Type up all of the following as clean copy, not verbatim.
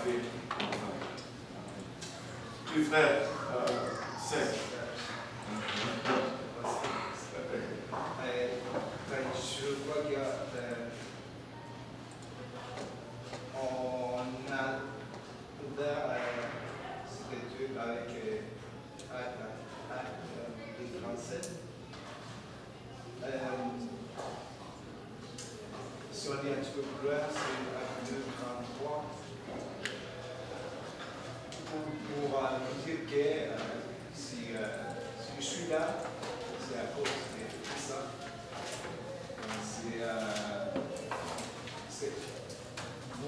fait. Oui, frère, Serge. Je crois qu'il y a on a ouvert cette étude avec Acte 37. Si on est un petit peu plus loin, c'est Acte 33. Pour dire que si je suis là, c'est à cause de ça. C'est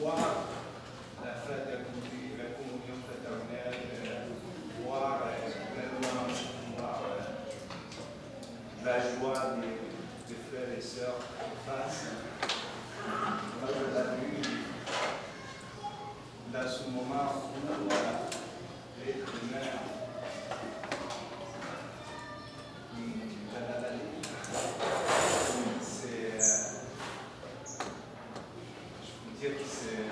voir la communion fraternelle, voir pleinement voir la joie des frères et sœurs en face. Moi, je l'ai vu dans ce moment où l'être humain dire que c'était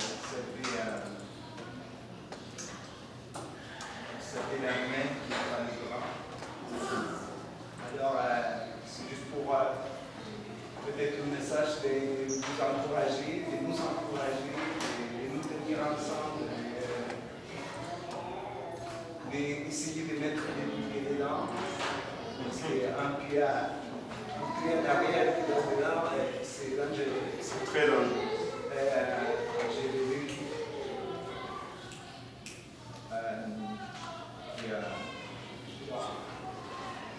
la main qui est dans le grand. Alors, c'est juste pour peut-être un message de vous encourager, de nous encourager, de nous tenir ensemble, d'essayer de mettre des pieds dedans. Parce qu'un pied en arrière qui est dedans, c'est dangereux. C'est très dangereux. J'ai vu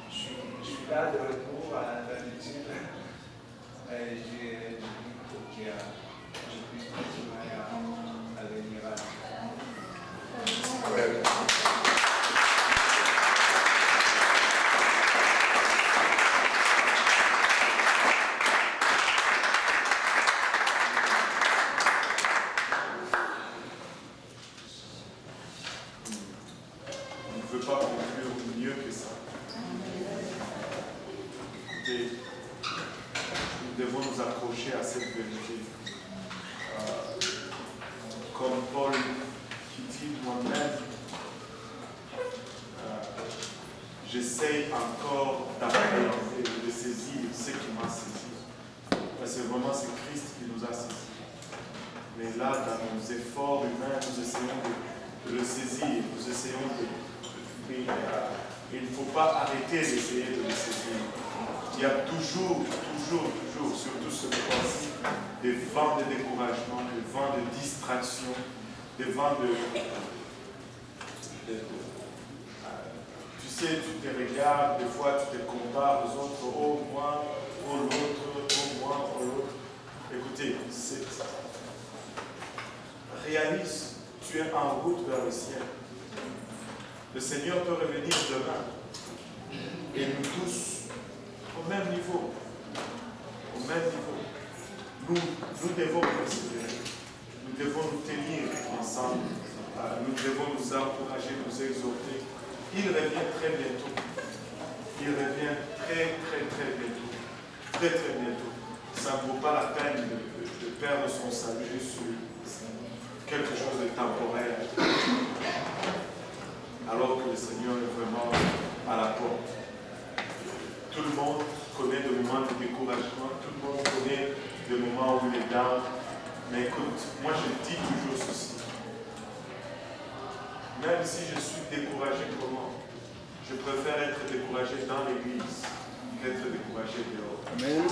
je suis là de retour à l'habitude. J'ai dit que je puisse continuer à venir à à cette vérité. Comme Paul qui dit moi-même, j'essaye encore d'appréhender, de saisir ce qui m'a saisi. Parce que vraiment c'est Christ qui nous a saisis. Mais là, dans nos efforts humains, nous essayons de le saisir, nous essayons de... il ne faut pas arrêter d'essayer de le saisir. Il y a toujours, surtout ce point-ci, des vents de découragement, des vents de distraction, des vents de tu sais, tu te regardes, des fois tu te compares aux autres, oh moi, oh l'autre, oh moi, oh l'autre. Écoutez, réalise, tu es en route vers le ciel. Le Seigneur peut revenir demain. Et nous tous, au même niveau. Au même niveau. Nous devons persévérer. Nous devons nous tenir ensemble. Nous devons nous encourager, nous exhorter. Il revient très bientôt. Il revient très bientôt. Très bientôt. Ça ne vaut pas la peine de perdre son salut sur quelque chose de temporaire. Alors que le Seigneur est vraiment à la porte. Tout le monde connaît des moments de découragement, tout le monde connaît des moments où il est down. Mais écoute, moi je dis toujours ceci. Même si je suis découragé comment, je préfère être découragé dans l'église qu'être découragé dehors. Amen.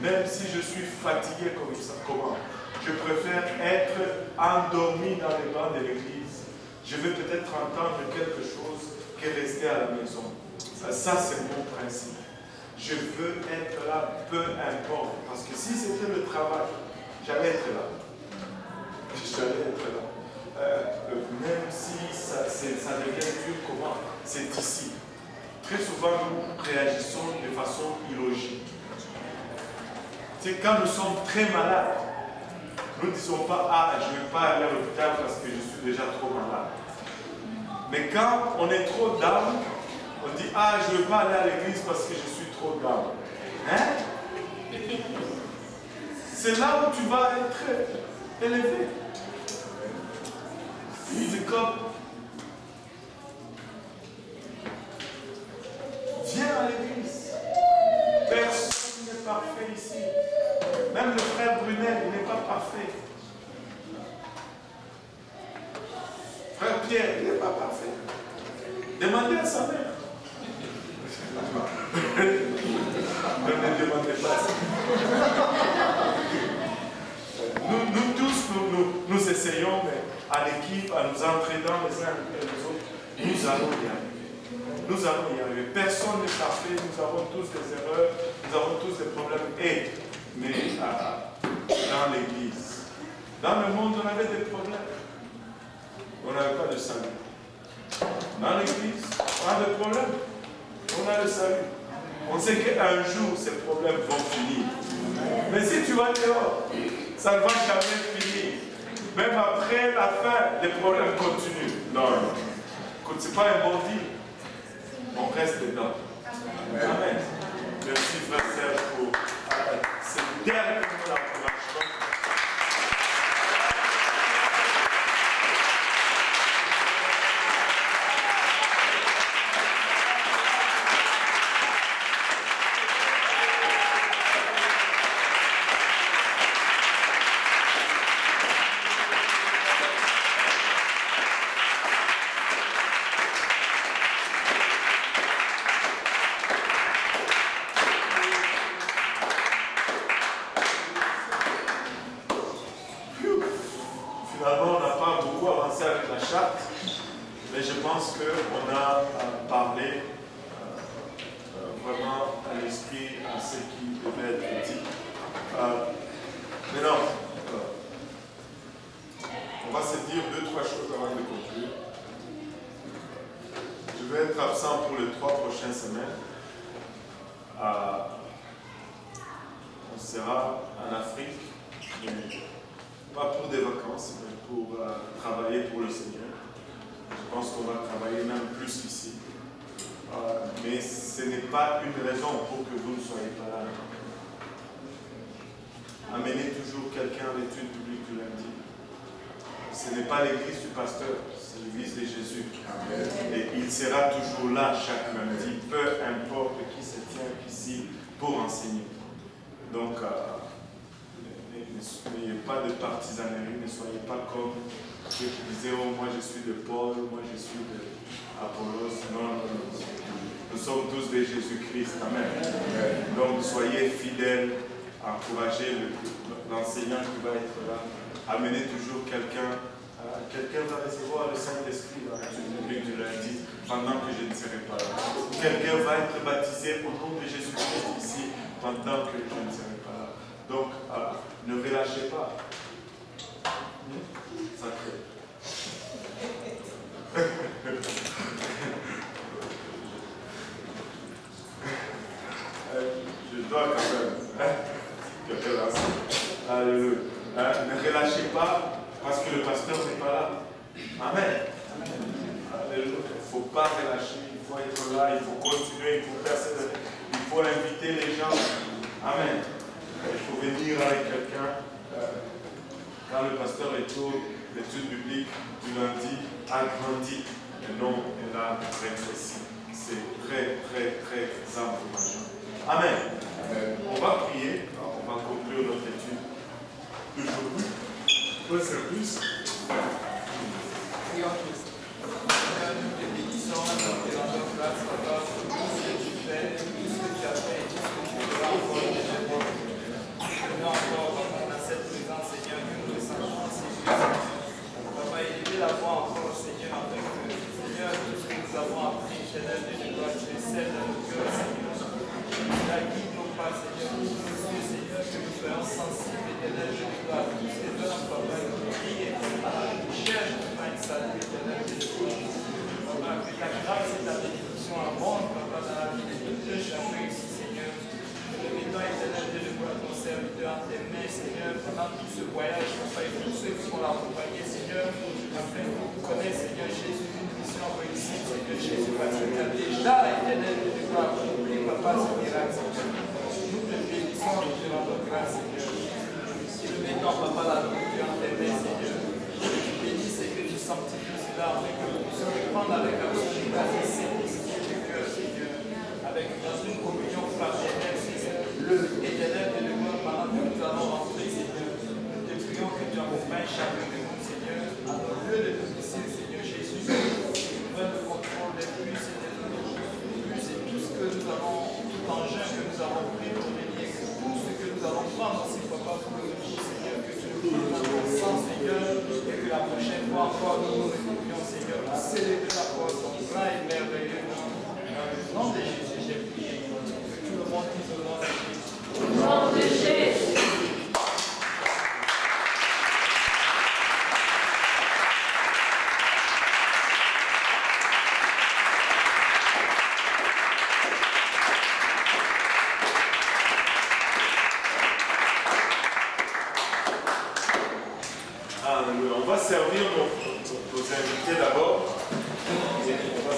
Même si je suis fatigué comme ça, comment, je préfère être endormi dans les bancs de l'église. Je vais peut-être entendre quelque chose que rester à la maison. Ça c'est mon principe. Je veux être là, peu importe. Parce que si c'était le travail, j'allais être là. Même si ça devient dur, comment? C'est ici. Très souvent, nous réagissons de façon illogique. C'est quand nous sommes très malades, nous ne disons pas « Ah, je ne vais pas aller à l'hôpital parce que je suis déjà trop malade. » Mais quand on est trop down, on dit « Ah, je ne vais pas aller à l'église parce que je suis trop down. » Hein? C'est là où tu vas être élevé. top. Viens à l'église. Personne n'est parfait ici. Même le frère Brunel, il n'est pas parfait. Frère Pierre, il n'est pas parfait. Demandez à sa mère. Ne me demandez pas ça. Nous tous, nous essayons, mais à l'équipe, à nous entraînant les uns et les autres, nous allons y arriver. Nous allons y arriver. Personne n'est parfait, nous avons tous des erreurs, nous avons tous des problèmes. Mais dans l'église, dans le monde, on avait des problèmes. On n'avait pas de salut. Dans l'église, on a des problèmes. On a le salut. On sait qu'un jour, ces problèmes vont finir. Mais si tu vas dehors, ça ne va jamais finir. Même après la fin, les problèmes continuent. Non, non. Écoute, ce n'est pas un bon deal. On reste dedans. Amen. Merci, frère Serge, pour cette dernière encouragement. Mais je pense qu'on a parlé vraiment à l'esprit, à ce qui devait être dit. Maintenant, on va se dire 2-3 choses avant de conclure. Je vais être absent pour les 3 prochaines semaines. On sera en Afrique, mais pas pour des vacances, mais pour travailler pour le Seigneur. Je pense qu'on va travailler même plus qu'ici. Mais ce n'est pas une raison pour que vous ne soyez pas là. Amenez toujours quelqu'un à l'étude publique du lundi. Ce n'est pas l'église du pasteur, c'est l'église de Jésus. Amen. Et il sera toujours là chaque lundi, peu importe qui se tient ici pour enseigner. Donc, n'ayez pas de partisanerie, ne soyez pas comme ceux qui disaient « Oh, moi je suis de Paul, moi je suis de Apollos ». Non, non, non. Nous sommes tous de Jésus-Christ. Amen. Donc, soyez fidèles, encouragez l'enseignant qui va être là. Amenez toujours quelqu'un. Quelqu'un va recevoir le Saint-Esprit dans le public du lundi pendant que je ne serai pas là. Quelqu'un va être baptisé au nom de Jésus-Christ ici pendant que je ne serai pas là. Donc, ne relâchez pas. Sacré. Je dois quand même. Alléluia. Ne relâchez pas parce que le pasteur n'est pas là. Amen. Alléluia. Il ne faut pas relâcher, il faut être là, il faut continuer, il faut persévérer, il faut inviter les gens. Amen. Il faut venir avec quelqu'un. Quand le pasteur est au l'étude biblique du lundi, agrandit et non est là rétréci. C'est très, très, très encourageant. Amen. On va prier, on va conclure notre étude d'aujourd'hui. Peu service. Prions tous. Seigneur, nous te bénissons, nous te rendons grâce à toi pour tout ce que tu fais, tout ce que tu as fait et tout ce que tu feras encore de nous. Seigneur, encore on a cette présence, Seigneur, que nous ressentons, Seigneur. Papa, élever la voix encore, Seigneur, afin que, Seigneur, tout ce que nous avons appris, Seigneur, de gloire, tu es celle dans nos cœurs, Seigneur. La guide nos pas, Seigneur, nous nous Seigneur, que nous soyons sensibles, Éternel, je te gloire, tous ces hommes, Papa, qui crient, qui cherchent de faire une salut, Éternel, je te gloire. Papa, que ta grâce et ta bénédiction abondent, Papa, dans la vie de tout chacun ici, Seigneur. Nous mettons, Éternel, je te gloire, ton serviteur en tes mains, Seigneur, pendant tout ce voyage, Papa, et tous ceux qui vont l'accompagner, Seigneur, afin qu'on connaisse, Seigneur Jésus, une mission réussie, Seigneur Jésus, parce que tu as déjà, Éternel, je te gloire, accompli, Papa, ce miracle, Seigneur. Nous te bénissons et te rendons grâce, Seigneur. Nous mettons, Papa, la nourriture en tes mains, Seigneur. Que tu bénisses et que tu sanctifies cela, encore nous nous réfugions, Seigneur, pour célébrer encore ton grand et merveilleux nom. Dans le nom de Jésus, j'ai prié. Que tout le monde dise au nom de Jésus. Au nom de Jésus. Alléluia. On va servir nos invités d'abord. Et on va